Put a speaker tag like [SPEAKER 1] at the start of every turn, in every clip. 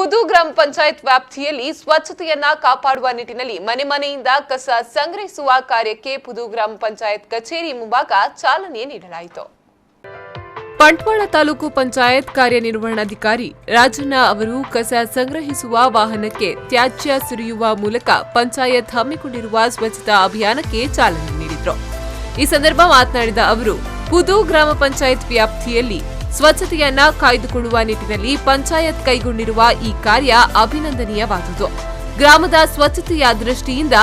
[SPEAKER 1] ಪುದು ಗ್ರಾಮ ಪಂಚಾಯತ್ ವ್ಯಾಪ್ತಿಯಲ್ಲಿ ಸ್ವಚ್ಛತೆಯನ್ನ ಕಾಪಾಡುವ ನಿಟ್ಟಿನಲ್ಲಿ ಮನೆ ಮನೆಯಿಂದ ಕಸ ಸಂಗ್ರಹಿಸುವ ಕಾರ್ಯಕ್ಕೆ ಪುದು ಗ್ರಾಮ ಪಂಚಾಯತ್ ಕಚೇರಿ ಮುಂಭಾಗ ಚಾಲನೆ ನೀಡಲಾಯಿತು. ಬಂಟ್ವಾಳ ತಾಲೂಕು ಪಂಚಾಯತ್ ಕಾರ್ಯನಿರ್ವಹಣಾಧಿಕಾರಿ ರಾಜಣ್ಣ ಅವರು ಕಸ ಸಂಗ್ರಹಿಸುವ ವಾಹನಕ್ಕೆ ತ್ಯಾಜ್ಯ ಸುರಿಯುವ ಮೂಲಕ ಪಂಚಾಯತ್ ಹಮ್ಮಿಕೊಂಡಿರುವ ಸ್ವಚ್ಛತಾ ಅಭಿಯಾನಕ್ಕೆ ಚಾಲನೆ ನೀಡಿದರು. ಈ ಸಂದರ್ಭ ಮಾತನಾಡಿದ ಅವರು, ಪುದು ಗ್ರಾಮ ಪಂಚಾಯತ್ ವ್ಯಾಪ್ತಿಯಲ್ಲಿ ಸ್ವಚ್ಛತೆಯನ್ನ ಕಾಯ್ದುಕೊಳ್ಳುವ ನಿಟ್ಟಿನಲ್ಲಿ ಪಂಚಾಯತ್ ಕೈಗೊಂಡಿರುವ ಈ ಕಾರ್ಯ ಅಭಿನಂದನೀಯವಾದುದು. ಗ್ರಾಮದ ಸ್ವಚ್ಛತೆಯ ದೃಷ್ಟಿಯಿಂದ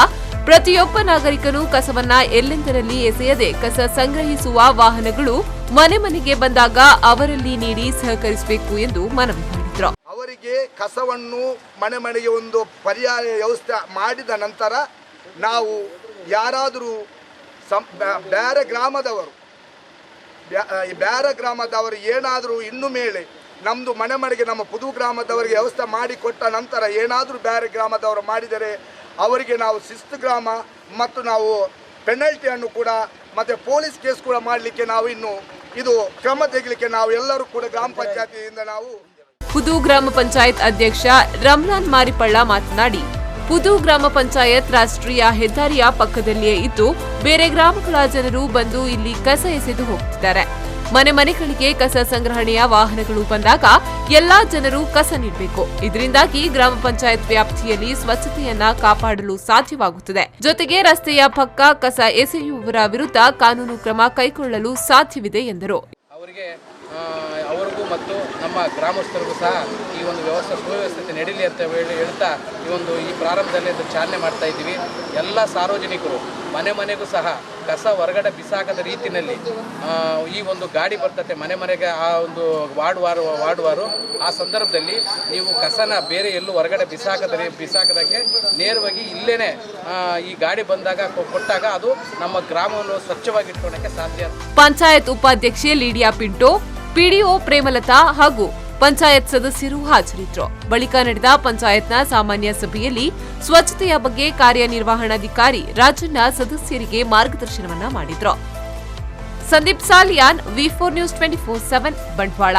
[SPEAKER 1] ಪ್ರತಿಯೊಬ್ಬ ನಾಗರಿಕನು ಕಸವನ್ನ ಎಲ್ಲೆಂದರಲ್ಲಿ ಎಸೆಯದೆ ಕಸ ಸಂಗ್ರಹಿಸುವ ವಾಹನಗಳು ಮನೆ ಮನೆಗೆ ಬಂದಾಗ ಅವರಲ್ಲಿ ನೀಡಿ ಸಹಕರಿಸಬೇಕು ಎಂದು ಮನವಿ ಮಾಡಿದರು.
[SPEAKER 2] ಅವರಿಗೆ ಕಸವನ್ನು ಮನೆ ಮನೆಗೆ ಒಂದು ಪರ್ಯಾಯ ವ್ಯವಸ್ಥೆ ಮಾಡಿದ ನಂತರ ನಾವು ಯಾರಾದರೂ ಬೇರೆ ಗ್ರಾಮದವರು ಏನಾದರೂ ಇನ್ನು ಮೇಲೆ ನಮ್ಮದು ಮನೆ ಮನೆಗೆ ನಮ್ಮ ಪುದು ಗ್ರಾಮದವರಿಗೆ ವ್ಯವಸ್ಥೆ ಮಾಡಿಕೊಟ್ಟ ನಂತರ ಏನಾದರೂ ಬೇರೆ ಗ್ರಾಮದವರು ಮಾಡಿದರೆ ಅವರಿಗೆ ನಾವು ಶಿಸ್ತು ಗ್ರಾಮ ಮತ್ತು ನಾವು ಪೆನಲ್ಟಿಯನ್ನು ಕೂಡ ಮತ್ತು ಪೊಲೀಸ್ ಕೇಸ್ ಕೂಡ ಮಾಡಲಿಕ್ಕೆ ನಾವು ಇನ್ನು ಇದು ಕ್ರಮ ತೆಗೆಯಲಿಕ್ಕೆ ನಾವು ಎಲ್ಲರೂ ಕೂಡ ಗ್ರಾಮ ಪಂಚಾಯತಿಯಿಂದ ನಾವು.
[SPEAKER 1] ಪುದು ಗ್ರಾಮ ಪಂಚಾಯತ್ ಅಧ್ಯಕ್ಷ ರಮ್ಲಾನ್ ಮಾರಿಪಳ್ಳ ಮಾತನಾಡಿ, ಪುದು ಗ್ರಾಮ ಪಂಚಾಯತ್ ರಾಷ್ಟ್ರೀಯ ಹೆದ್ದಾರಿಯ ಪಕ್ಕದಲ್ಲಿಯೇ ಇದ್ದು ಬೇರೆ ಗ್ರಾಮಗಳ ಜನರು ಬಂದು ಇಲ್ಲಿ ಕಸ ಎಸೆದು ಹೋಗುತ್ತಿದ್ದಾರೆ. ಮನೆ ಮನೆಗಳಿಗೆ ಕಸ ಸಂಗ್ರಹಣೆಯ ವಾಹನಗಳು ಬಂದಾಗ ಎಲ್ಲಾ ಜನರು ಕಸ ನೀಡಬೇಕು. ಇದರಿಂದಾಗಿ ಗ್ರಾಮ ಪಂಚಾಯತ್ ವ್ಯಾಪ್ತಿಯಲ್ಲಿ ಸ್ವಚ್ಛತೆಯನ್ನ ಕಾಪಾಡಲು ಸಾಧ್ಯವಾಗುತ್ತದೆ. ಜೊತೆಗೆ ರಸ್ತೆಯ ಪಕ್ಕ ಕಸ ಎಸೆಯುವವರ ವಿರುದ್ಧ ಕಾನೂನು ಕ್ರಮ ಕೈಗೊಳ್ಳಲು ಸಾಧ್ಯವಿದೆ ಎಂದರು.
[SPEAKER 3] ಅವರಿಗೂ ಮತ್ತು ನಮ್ಮ ಗ್ರಾಮಸ್ಥರಿಗೂ ಸಹ ಈ ಒಂದು ಸುವ್ಯವಸ್ಥೆ ನಡೀಲಿ ಅಂತ ಹೇಳ್ತಾ ಈ ಪ್ರಾರಂಭದಲ್ಲಿ ಚಾಲನೆ ಮಾಡ್ತಾ ಇದ್ದೀವಿ. ಎಲ್ಲ ಸಾರ್ವಜನಿಕರು ಮನೆ ಮನೆಗೂ ಸಹ ಕಸ ಹೊರಗಡೆ ಬಿಸಾಕದ ರೀತಿಯಲ್ಲಿ ಈ ಒಂದು ಗಾಡಿ ಬರ್ತತೆ ಮನೆ ಮನೆಗೆ ಆ ಒಂದು ವಾರ್ಡ್ವಾರು ಆ ಸಂದರ್ಭದಲ್ಲಿ ನೀವು ಕಸನ ಬೇರೆ ಎಲ್ಲೂ ಹೊರಗಡೆ ಬಿಸಾಕದಂಗೆ ನೇರವಾಗಿ ಇಲ್ಲೇನೆ ಈ ಗಾಡಿ ಬಂದಾಗ ಕೊಟ್ಟಾಗ ಅದು ನಮ್ಮ ಗ್ರಾಮವನ್ನು ಸ್ವಚ್ಛವಾಗಿ ಇಟ್ಕೊಳ್ಳೋಕೆ ಸಾಧ್ಯ.
[SPEAKER 1] ಪಂಚಾಯತ್ ಉಪಾಧ್ಯಕ್ಷೆ ಲೀಡಿಯಾ ಪಿಂಟೋ, ಪಿಡಿಒ ಪ್ರೇಮಲತಾ ಹಾಗೂ ಪಂಚಾಯತ್ ಸದಸ್ಯರು ಹಾಜರಿದ್ದರು. ಬಳಿಕ ನಡೆದ ಪಂಚಾಯತ್ನ ಸಾಮಾನ್ಯ ಸಭೆಯಲ್ಲಿ ಸ್ವಚ್ಛತೆಯ ಬಗ್ಗೆ ಕಾರ್ಯನಿರ್ವಹಣಾಧಿಕಾರಿ ರಾಜಣ್ಣ ಸದಸ್ಯರಿಗೆ ಮಾರ್ಗದರ್ಶನವನ್ನ ಮಾಡಿದ್ರು. ಸಂದೀಪ್ ಸಾಲಿಯಾನ್, ವಿ4 ನ್ಯೂಸ್ 24/7 ಬಂಟ್ವಾಳ.